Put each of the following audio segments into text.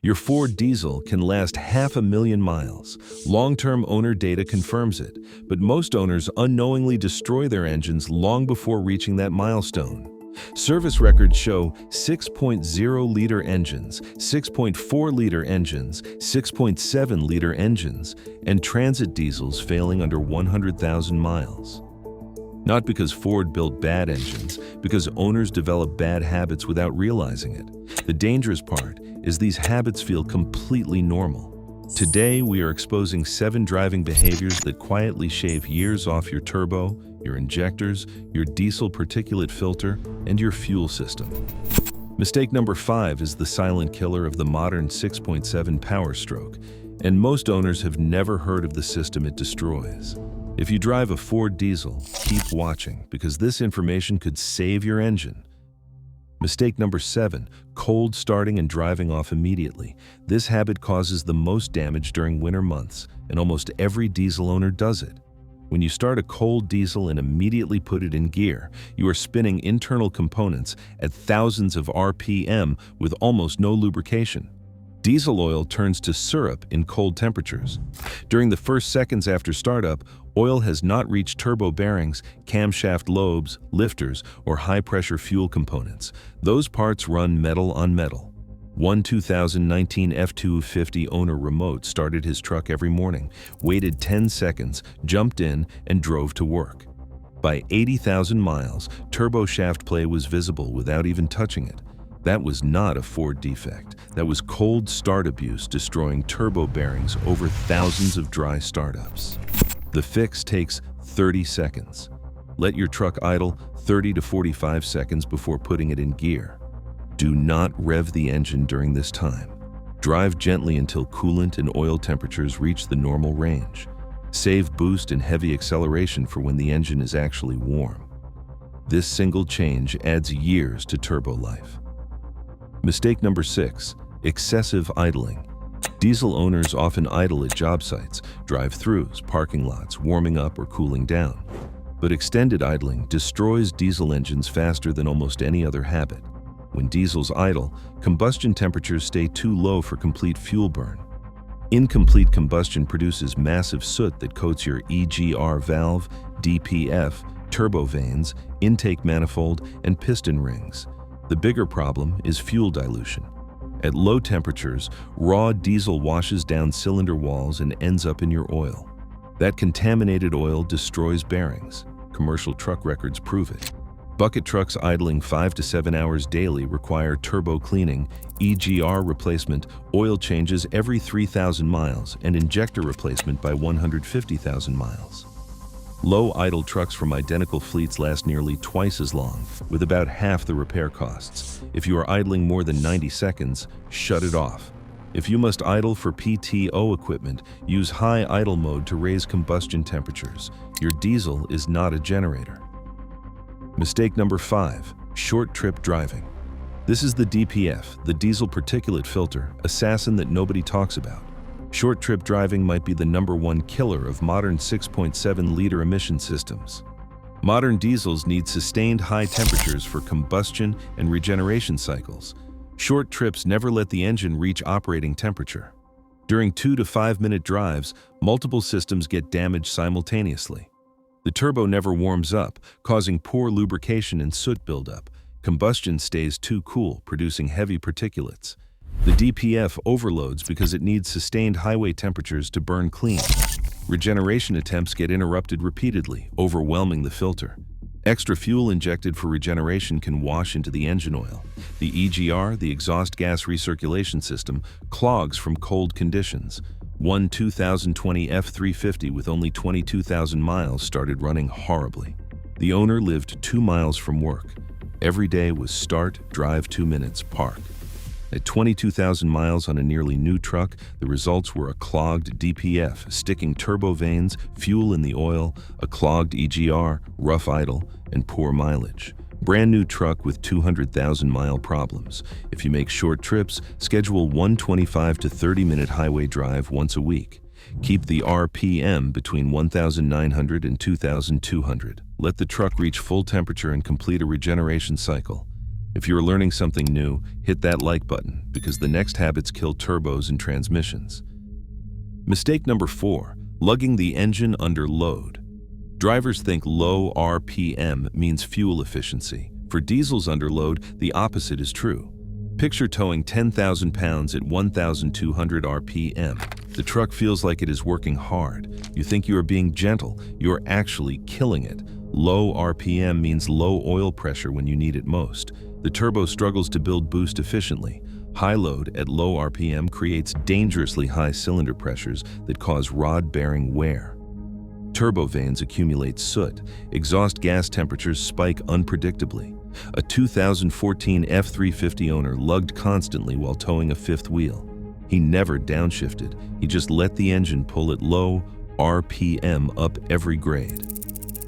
Your Ford diesel can last 500,000 miles. Long-term owner data confirms it, but most owners unknowingly destroy their engines long before reaching that milestone. Service records show 6.0-liter engines, 6.4-liter engines, 6.7-liter engines, and transit diesels failing under 100,000 miles. Not because Ford built bad engines, because owners develop bad habits without realizing it. The dangerous part is these habits feel completely normal. Today, we are exposing 7 driving behaviors that quietly shave years off your turbo, your injectors, your diesel particulate filter, and your fuel system. Mistake number 5 is the silent killer of the modern 6.7 Power Stroke, and most owners have never heard of the system it destroys. If you drive a Ford diesel, keep watching, because this information could save your engine. Mistake number 7, cold starting and driving off immediately. This habit causes the most damage during winter months, and almost every diesel owner does it. When you start a cold diesel and immediately put it in gear, you are spinning internal components at thousands of RPM with almost no lubrication. Diesel oil turns to syrup in cold temperatures. During the first seconds after startup, oil has not reached turbo bearings, camshaft lobes, lifters, or high-pressure fuel components. Those parts run metal on metal. One 2019 F-250 owner remote started his truck every morning, waited 10 seconds, jumped in, and drove to work. By 80,000 miles, turbo shaft play was visible without even touching it. That was not a Ford defect. That was cold start abuse destroying turbo bearings over thousands of dry startups. The fix takes 30 seconds. Let your truck idle 30 to 45 seconds before putting it in gear. Do not rev the engine during this time. Drive gently until coolant and oil temperatures reach the normal range. Save boost and heavy acceleration for when the engine is actually warm. This single change adds years to turbo life. Mistake number 6, excessive idling. Diesel owners often idle at job sites, drive-thrus, parking lots, warming up or cooling down. But extended idling destroys diesel engines faster than almost any other habit. When diesels idle, combustion temperatures stay too low for complete fuel burn. Incomplete combustion produces massive soot that coats your EGR valve, DPF, turbo vanes, intake manifold, and piston rings. The bigger problem is fuel dilution. At low temperatures, raw diesel washes down cylinder walls and ends up in your oil. That contaminated oil destroys bearings. Commercial truck records prove it. Bucket trucks idling 5 to 7 hours daily require turbo cleaning, EGR replacement, oil changes every 3,000 miles, and injector replacement by 150,000 miles. Low idle trucks from identical fleets last nearly twice as long, with about half the repair costs. If you are idling more than 90 seconds, shut it off. If you must idle for PTO equipment, use high idle mode to raise combustion temperatures. Your diesel is not a generator. Mistake number 5, short trip driving. This is the DPF, the diesel particulate filter, assassin that nobody talks about. Short trip driving might be the #1 killer of modern 6.7-liter emission systems. Modern diesels need sustained high temperatures for combustion and regeneration cycles. Short trips never let the engine reach operating temperature. During 2 to 5 minute drives, multiple systems get damaged simultaneously. The turbo never warms up, causing poor lubrication and soot buildup. Combustion stays too cool, producing heavy particulates. The DPF overloads because it needs sustained highway temperatures to burn clean. Regeneration attempts get interrupted repeatedly, overwhelming the filter. Extra fuel injected for regeneration can wash into the engine oil. The EGR, the exhaust gas recirculation system, clogs from cold conditions. One 2020 F-350 with only 22,000 miles started running horribly. The owner lived 2 miles from work. Every day was start, drive 2 minutes, park. At 22,000 miles on a nearly new truck, the results were a clogged DPF, sticking turbo vanes, fuel in the oil, a clogged EGR, rough idle, and poor mileage. Brand new truck with 200,000-mile problems. If you make short trips, schedule one 25 to 30-minute highway drive once a week. Keep the RPM between 1,900 and 2,200. Let the truck reach full temperature and complete a regeneration cycle. If you are learning something new, hit that like button because the next habits kill turbos and transmissions. Mistake number 4, lugging the engine under load. Drivers think low RPM means fuel efficiency. For diesels under load, the opposite is true. Picture towing 10,000 pounds at 1,200 RPM. The truck feels like it is working hard. You think you are being gentle, you are actually killing it. Low RPM means low oil pressure when you need it most. The turbo struggles to build boost efficiently. High load at low RPM creates dangerously high cylinder pressures that cause rod bearing wear. Turbo vanes accumulate soot. Exhaust gas temperatures spike unpredictably. A 2014 F350 owner lugged constantly while towing a fifth wheel. He never downshifted. He just let the engine pull at low RPM up every grade.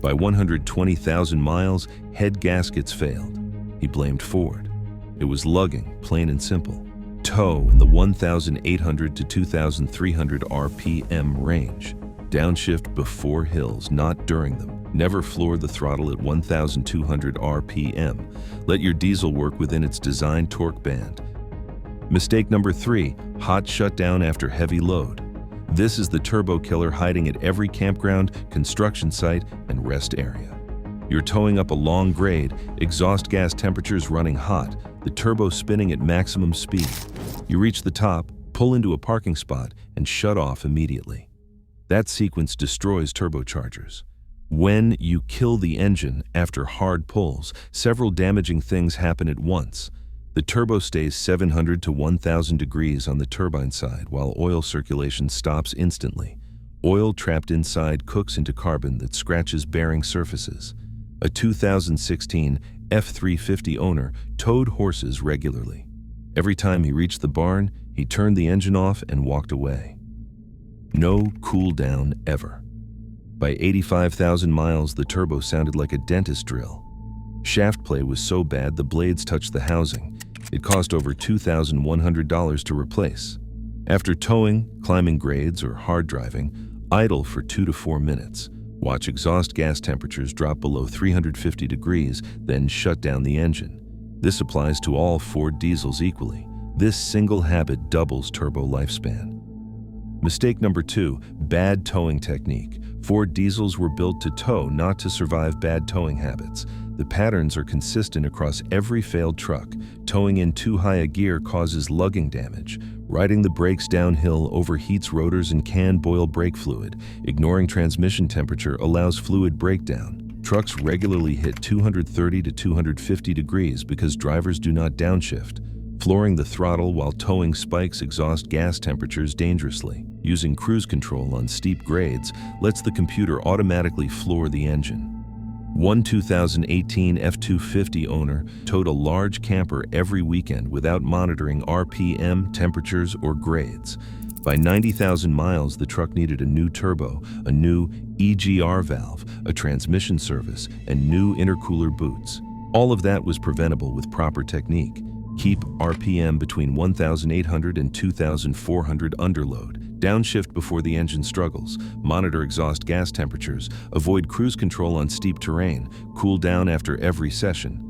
By 120,000 miles, head gaskets failed. He blamed Ford. It was lugging, plain and simple. Tow in the 1,800 to 2,300 RPM range. Downshift before hills, not during them. Never floor the throttle at 1,200 RPM. Let your diesel work within its designed torque band. Mistake number 3, hot shutdown after heavy load. This is the turbo killer hiding at every campground, construction site, and rest area. You're towing up a long grade, exhaust gas temperatures running hot, the turbo spinning at maximum speed. You reach the top, pull into a parking spot, and shut off immediately. That sequence destroys turbochargers. When you kill the engine after hard pulls, several damaging things happen at once. The turbo stays 700 to 1,000 degrees on the turbine side while oil circulation stops instantly. Oil trapped inside cooks into carbon that scratches bearing surfaces. A 2016 F350 owner towed horses regularly. Every time he reached the barn, he turned the engine off and walked away. No cool down ever. By 85,000 miles, the turbo sounded like a dentist drill. Shaft play was so bad the blades touched the housing. It cost over $2,100 to replace. After towing, climbing grades, or hard driving, idle for 2 to 4 minutes. Watch exhaust gas temperatures drop below 350 degrees, then shut down the engine. This applies to all Ford diesels equally. This single habit doubles turbo lifespan. Mistake number 2, bad towing technique. Ford diesels were built to tow, not to survive bad towing habits. The patterns are consistent across every failed truck. Towing in too high a gear causes lugging damage. Riding the brakes downhill overheats rotors and can boil brake fluid. Ignoring transmission temperature allows fluid breakdown. Trucks regularly hit 230 to 250 degrees because drivers do not downshift. Flooring the throttle while towing spikes exhaust gas temperatures dangerously. Using cruise control on steep grades lets the computer automatically floor the engine. One 2018 F250 owner towed a large camper every weekend without monitoring RPM, temperatures, or grades. By 90,000 miles, the truck needed a new turbo, a new EGR valve, a transmission service, and new intercooler boots. All of that was preventable with proper technique. Keep RPM between 1,800 and 2,400 underload. Downshift before the engine struggles. Monitor exhaust gas temperatures. Avoid cruise control on steep terrain. Cool down after every session.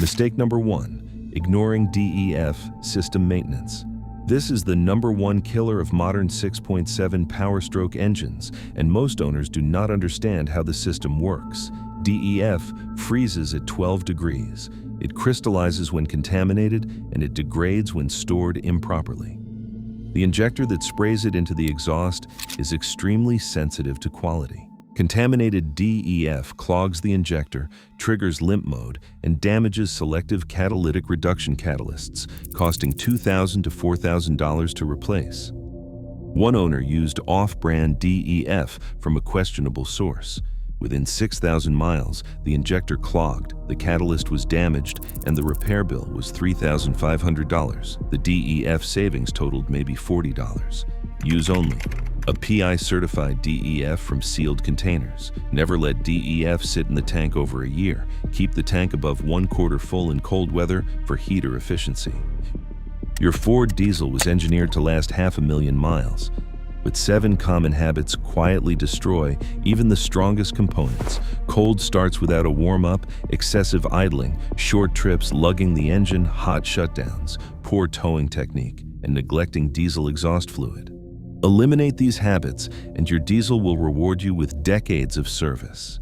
Mistake number 1, ignoring DEF system maintenance. This is the #1 killer of modern 6.7 power-stroke engines, and most owners do not understand how the system works. DEF freezes at 12 degrees. It crystallizes when contaminated, and it degrades when stored improperly. The injector that sprays it into the exhaust is extremely sensitive to quality. Contaminated DEF clogs the injector, triggers limp mode, and damages selective catalytic reduction catalysts, costing $2,000 to $4,000 to replace. One owner used off-brand DEF from a questionable source. Within 6,000 miles, the injector clogged, the catalyst was damaged, and the repair bill was $3,500. The DEF savings totaled maybe $40. Use only. A PI-certified DEF from sealed containers. Never let DEF sit in the tank over a year. Keep the tank above 1/4 full in cold weather for heater efficiency. Your Ford diesel was engineered to last 500,000 miles. But 7 common habits quietly destroy even the strongest components. Cold starts without a warm-up, excessive idling, short trips, lugging the engine, hot shutdowns, poor towing technique, and neglecting diesel exhaust fluid. Eliminate these habits, and your diesel will reward you with decades of service.